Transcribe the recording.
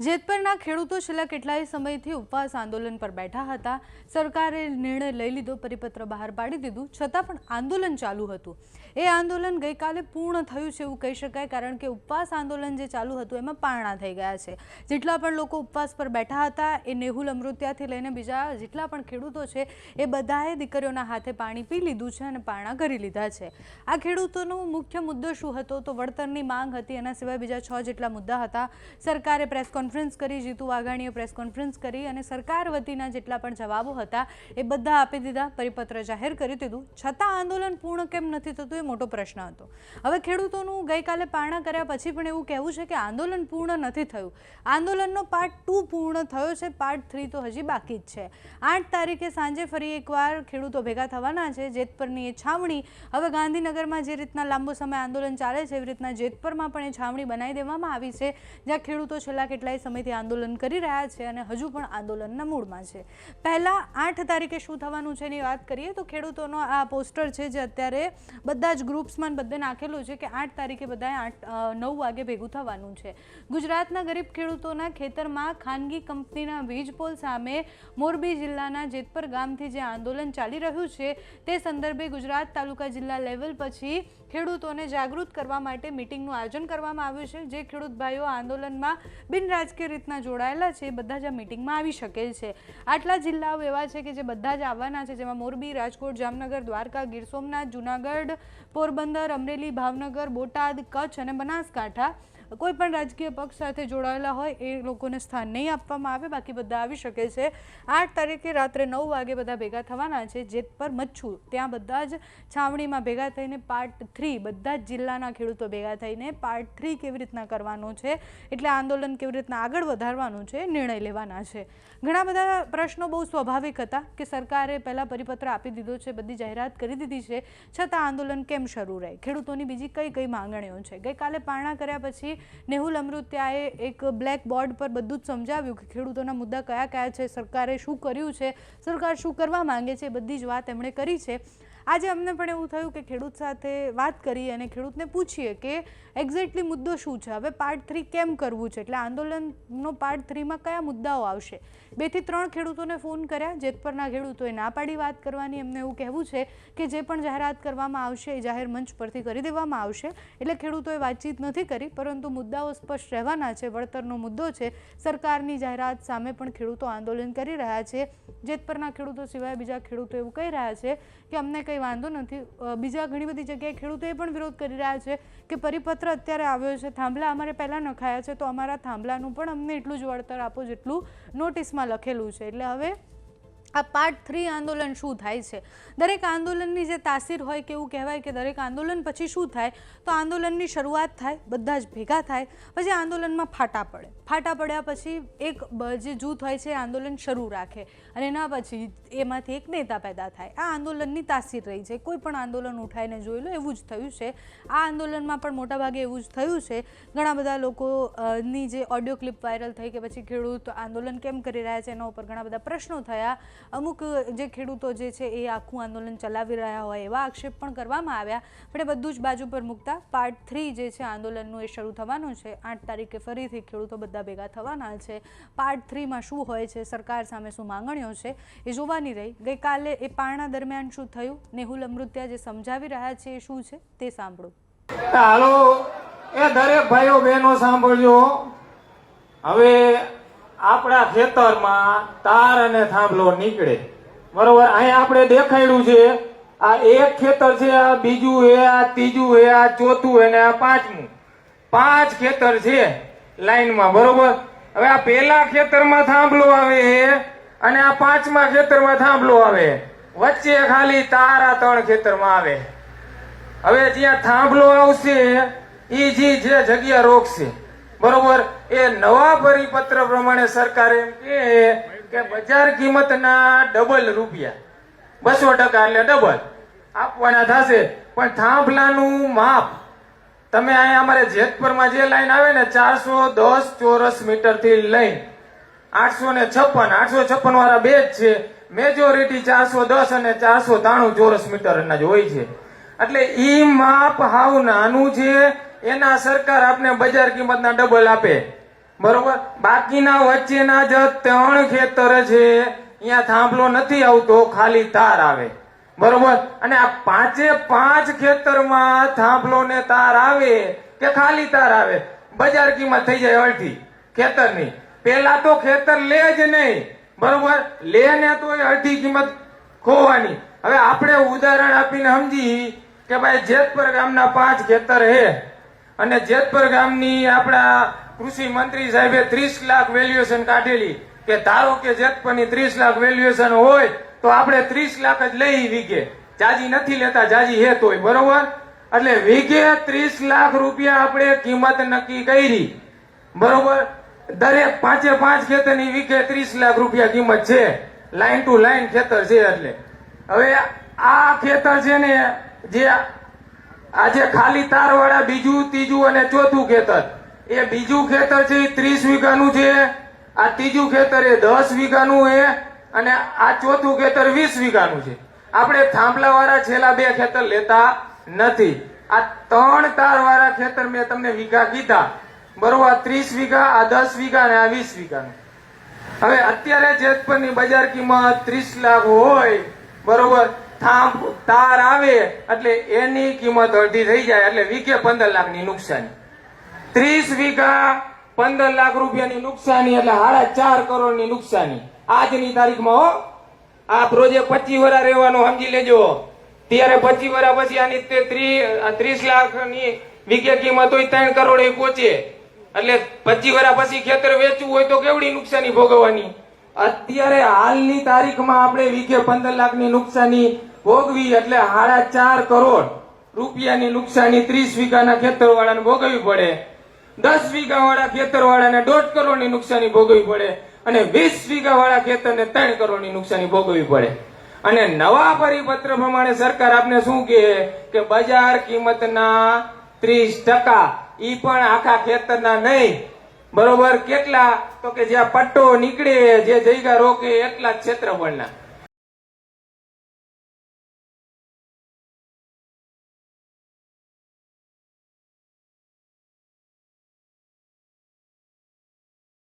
જેતપરના ખેડૂતો છેલ્લા કેટલાય સમયથી ઉપવાસ આંદોલન પર બેઠા હતા। સરકારે નિર્ણય લઈ લીધો, પરિપત્ર બહાર પાડી દીધું, છતાં પણ આંદોલન ચાલુ હતું। એ આંદોલન ગઈકાલે પૂર્ણ થયું છે એવું કહી શકાય, કારણ કે ઉપવાસ આંદોલન જે ચાલુ હતું એમાં પારણા થઈ ગયા છે। જેટલા પણ લોકો ઉપવાસ પર બેઠા હતા એ નેહુલ અમૃતિયાથી લઈને બીજા જેટલા પણ ખેડૂતો છે એ બધાએ દીકરીઓના હાથે પાણી પી લીધું છે અને પારણા કરી લીધા છે। આ ખેડૂતોનો મુખ્ય મુદ્દો શું હતો તો વળતરની માંગ હતી, એના સિવાય બીજા 6 જેટલા મુદ્દા હતા। સરકારે પ્રેસ કોન્ફરન્સ કરી, જીતુ વાઘાણીએ પ્રેસ કોન્ફરન્સ કરી અને સરકાર વતીના જેટલા પણ જવાબો હતા એ બધા આપી દીધા, પરિપત્ર જાહેર કરી દીધું, છતાં આંદોલન પૂર્ણ કેમ નથી થતું એ મોટો પ્રશ્ન હતો। હવે ખેડૂતોનું ગઈકાલે પારણા કર્યા પછી પણ એવું કહેવું છે કે આંદોલન પૂર્ણ નથી થયું। આંદોલનનો પાર્ટ 2 પૂર્ણ થયો છે, પાર્ટ 3 તો હજી બાકી જ છે। 8 તારીખે સાંજે ફરી એકવાર ખેડૂતો ભેગા થવાના છે। જેતપરની એ છાવણી હવે ગાંધીનગરમાં જે રીતના લાંબો સમય આંદોલન ચાલે છે એવી રીતના જેતપરમાં પણ એ છાવણી બનાવી દેવામાં આવી છે, જ્યાં ખેડૂતો છેલ્લા કેટલાય સમયથી આંદોલન કરી રહ્યા છે અને હજુ પણ આંદોલનના મૂડમાં છે। પહેલા 8 તારીખે શું થવાનું છે એની વાત કરીએ તો ખેડૂતોનો આ પોસ્ટર છે જે અત્યારે બધા જ ગ્રુપ્સમાં બધે નાખેલું છે કે 8 તારીખે બધાએ 9 વાગે ભેગું થવાનું છે। ગુજરાતના ગરીબ ખેડૂતોના ખેતરમાં ખાનગી કંપનીના વીજ પોલ સામે મોરબી જિલ્લાના જેતપર ગામથી જે આંદોલન ચાલી રહ્યું છે તે સંદર્ભે ગુજરાત તાલુકા જિલ્લા લેવલ પછી ખેડૂતોને જાગૃત કરવા માટે મિટિંગનું આયોજન કરવામાં આવ્યું છે। જે ખેડૂત ભાઈઓ આંદોલનમાં બિનરાજકીય રીતના જોડાયેલા છે એ બધા જ આ મિટિંગમાં આવી શકે છે। આટલા જિલ્લાઓ એવા છે કે જે બધા જ આવવાના છે, જેમાં મોરબી, રાજકોટ, જામનગર, દ્વારકા, ગીર સોમનાથ, જૂનાગઢ, પોરબંદર, અમરેલી, ભાવનગર, બોટાદ, કચ્છ અને બનાસકાંઠા। કોઈ પણ રાજકીય પક્ષ સાથે જોડાયેલા હોય એ લોકોને સ્થાન નહીં આપવામાં આવે, બાકી બધા આવી શકે છે। 8 તારીખે રાત્રે 9 વાગે બધા ભેગા થવાના છે જેતપર મચ્છુ, ત્યાં બધા જ છાવણીમાં ભેગા થઈને પાર્ટ 3 બધા જ જિલ્લાના ખેડૂતો ભેગા થઈને પાર્ટ 3 કેવી રીતના કરવાનું છે, એટલે આંદોલન કેવી રીતના આગળ વધારવાનું છે નિર્ણય લેવાના છે। ઘણા બધા પ્રશ્નો બહુ સ્વાભાવિક હતા કે સરકારે પહેલાં પરિપત્ર આપી દીધો છે, બધી જાહેરાત કરી દીધી છે, છતાં આંદોલન કેમ શરૂ રહે, ખેડૂતોની બીજી કઈ કઈ માંગણીઓ છે। ગઈકાલે પારણા કર્યા પછી નેહુલ અમૃતિયાએ એક બ્લેક બોર્ડ પર બધું જ સમજાવ્યું કે ખેડૂતોના મુદ્દા કયા કયા છે, સરકારે શું કર્યું છે, સરકાર શું કરવા માંગે છે, બધી જ વાત એમણે કરી છે। આજે અમને પણ એવું થયું કે ખેડૂત સાથે વાત કરીએ અને ખેડૂતને પૂછીએ કે એક્ઝેક્ટલી મુદ્દો શું છે, હવે પાર્ટ 3 કેમ કરવું છે, એટલે આંદોલનનો પાર્ટ 3માં કયા મુદ્દાઓ આવશે। 2 થી 3 ખેડૂતોને ફોન કર્યા, જેતપરના ખેડૂતોએ ના પાડી વાત કરવાની। એમને એવું કહેવું છે કે જે પણ જાહેરાત કરવામાં આવશે એ જાહેર મંચ પરથી કરી દેવામાં આવશે, એટલે ખેડૂતોએ વાતચીત નથી કરી, પરંતુ મુદ્દાઓ સ્પષ્ટ રહેવાના છે। વળતરનો મુદ્દો છે, સરકારની જાહેરાત સામે પણ ખેડૂતો આંદોલન કરી રહ્યા છે। જેતપરના ખેડૂતો સિવાય બીજા ખેડૂતો એવું કહી રહ્યા છે કે અમને કંઈ વાંધો નથી। બીજા ઘણી બધી જગ્યાએ ખેડૂતોએ પણ વિરોધ કરી રહ્યા છે કે પરિપત્ર અત્યારે આવ્યો છે, થાંભલા અમારે પહેલાં નખાયા છે, તો અમારા થાંભલાનું પણ અમને એટલું જ વળતર આપો જેટલું નોટિસમાં લખેલું છે। એટલે હવે આ પાર્ટ 3 આંદોલન શું થાય છે, દરેક આંદોલનની જે તાસીર હોય કે એવું કહેવાય કે દરેક આંદોલન પછી શું થાય તો આંદોલનની શરૂઆત થાય, બધા જ ભેગા થાય, પછી આંદોલનમાં ફાટા પડે, ફાટા પડ્યા પછી એક જે જૂથ હોય છે આંદોલન શરૂ રાખે અને એના પછી એમાંથી એક નેતા પેદા થાય। આ આંદોલનની તાસીર રહી છે, કોઈ પણ આંદોલન ઉઠાઈને જોઈ લો એવું જ થયું છે। આ આંદોલનમાં પણ મોટાભાગે એવું જ થયું છે। ઘણા બધા લોકોની જે ઓડિયો ક્લિપ વાયરલ થઈ કે પછી ખેડૂત આંદોલન કેમ કરી રહ્યા છે એના ઉપર ઘણા બધા પ્રશ્નો થયા। અમુક જે ખેડૂતો જે છે એ આખું આંદોલન ચલાવી રહ્યા હોય એવા આક્ષેપ પણ કરવામાં આવ્યા, પણ એ બધું જ બાજુ પર મૂકતા પાર્ટ 3 જે છે આંદોલનનું એ શરૂ થવાનું છે। 8 તારીખે ફરીથી ખેડૂતો બધા ભેગા થવાના છે। પાર્ટ 3માં શું હોય છે, સરકાર સામે શું માંગણીઓ છે એ જોવાની રહી। ગઈકાલે એ પારણા દરમિયાન શું થયું, નેહુલ અમૃતિયા જે સમજાવી રહ્યા છે એ શું છે તે સાંભળો। હાલો એ દરેક ભાઈઓ બહેનો સાંભળજો, હવે આપણા ખેતરમાં તાર અને થાંભલો નીકળે, બરોબર, અહીંયા આપણે દેખાડ્યું છે, આ એક ખેતર છે, આ બીજું હે, આ ત્રીજું હે, આ ચોથું હે ને આ પાંચમું, 5 ખેતર છે લાઈનમાં, બરોબર। હવે આ પેલા ખેતરમાં થાંભલો આવે અને આ 5મા ખેતરમાં થાંભલો આવે, વચ્ચે ખાલી તાર આ 3 ખેતરમાં આવે। હવે જ્યાં થાંભલો આવશે એ જે જગ્યા રોકશે, બરોબર, એ નવા પરિપત્ર પ્રમાણે સરકાર એમ કે બજાર કિંમતના ડબલ રૂપિયા, 200% એટલે ડબલ આપવાના થશે। પણ થાંભલાનું માપ તમે અહીંયા અમારે જેતપરમાં જે લાઈન આવે ને 410 ચોરસ મીટર થી લઈને 856 વાળા બે જ છે, મેજોરિટી 410 અને 493 ચોરસ મીટરના જ હોય છે, એટલે ઈ માપ હાવ નાનું છે। એના સરકાર આપને બજાર કિંમતના ડબલ આપે, બરોબર, બાકીના વચ્ચેના જ 3 ખેતર છે અહીંયા થાંભલો નથી આવતો, ખાલી તાર આવે. બરોબર, અને આ 5 ખેતરમાં થાંભલો ને તાર આવે કે ખાલી તાર આવે, બજાર કિંમત થઈ જાય અડધી ખેતરની. પેલા તો ખેતર લે જ નહીં, બરોબર, લે ને તો અડધી કિંમત ખોવાની. હવે આપણે ઉદાહરણ આપીને સમજી કે ભાઈ જેતપર ગામના 5 ખેતર હે અને જેતપર ગામની આપણા કૃષિ મંત્રી સાહેબે 30 લાખ વેલ્યુએશન કાઢેલી કે ધારો કે જેતપરની 30 લાખ વેલ્યુએશન હોય તો આપણે 30 લાખ જ લઈ વીઘે, જાજી નથી લેતા, જાજી હે તોય, બરોબર. એટલે વીઘે 30 લાખ રૂપિયા આપણે કિંમત નક્કી કરી, બરોબર. દરેક 5 ખેતરની વીઘે 30 લાખ રૂપિયા કિંમત છે, લાઈન ટુ લાઈન ખેતર છે. એટલે હવે આ ખેતર છે ને, જે આજે ખાલી તાર વાળા બીજું, ત્રીજું અને ચોથું ખેતર, એ બીજું ખેતર છે એ 30 વીઘાનું છે, આ ત્રીજું ખેતર એ 10 વીઘાનું છે અને આ ચોથું ખેતર 20 વીઘાનું છે. આપણે થાંભલા વાળા છેલ્લા 2 ખેતર લેતા નથી. આ 3 તાર વાળા ખેતર મેં તમને વીઘા કીધા, બરોબર. 30 વીઘા, આ 10 વીઘા અને આ 20 વીઘાનું. હવે અત્યારે જેતપરની બજાર કિંમત 30 લાખ હોય, બરોબર, તાર આવે એટલે એની કિંમત અડધી થઈ જાય, એટલે વીઘે 15 લાખની નુકસાની. 30 વીઘા 15 લાખ રૂપિયાની નુકસાની એટલે 4.5 કરોડની નુકસાની આજની તારીખમાં. હો, આ પ્રોજેક્ટ 25 વર્ષ રહેવાનો, સમજી લેજો. ત્યારે 25 વર્ષ પછી આની 30 લાખની વીઘે કિંમત હોય 3 કરોડ પહોંચે, એટલે 25 વર્ષ પછી ખેતર વેચવું હોય તો કેવડી નુકસાની ભોગવવાની. અત્યારે હાલની તારીખમાં આપણે વીઘે 15 લાખની નુકસાની ભોગવી એટલે 4.5 કરોડ રૂપિયાની નુકસાની 30 વીઘાના ખેતર વાળાને ભોગવવી પડે. 10 વીઘા વાળા ખેતર વાળાને 1.5 કરોડની નુકસાની ભોગવવી પડે અને 20 વીઘા વાળા ખેતરને 3 કરોડની નુકસાની ભોગવવી પડે. અને નવા પરિપત્ર પ્રમાણે સરકાર આપને શું કે બજાર કિંમતના 30% ઈ પણ આખા ખેતરના નહીં, બરોબર. કેટલા તો કે જ્યાં પટ્ટો નીકળે, જે જગ્યા રોકે એટલા જ ક્ષેત્રફળના.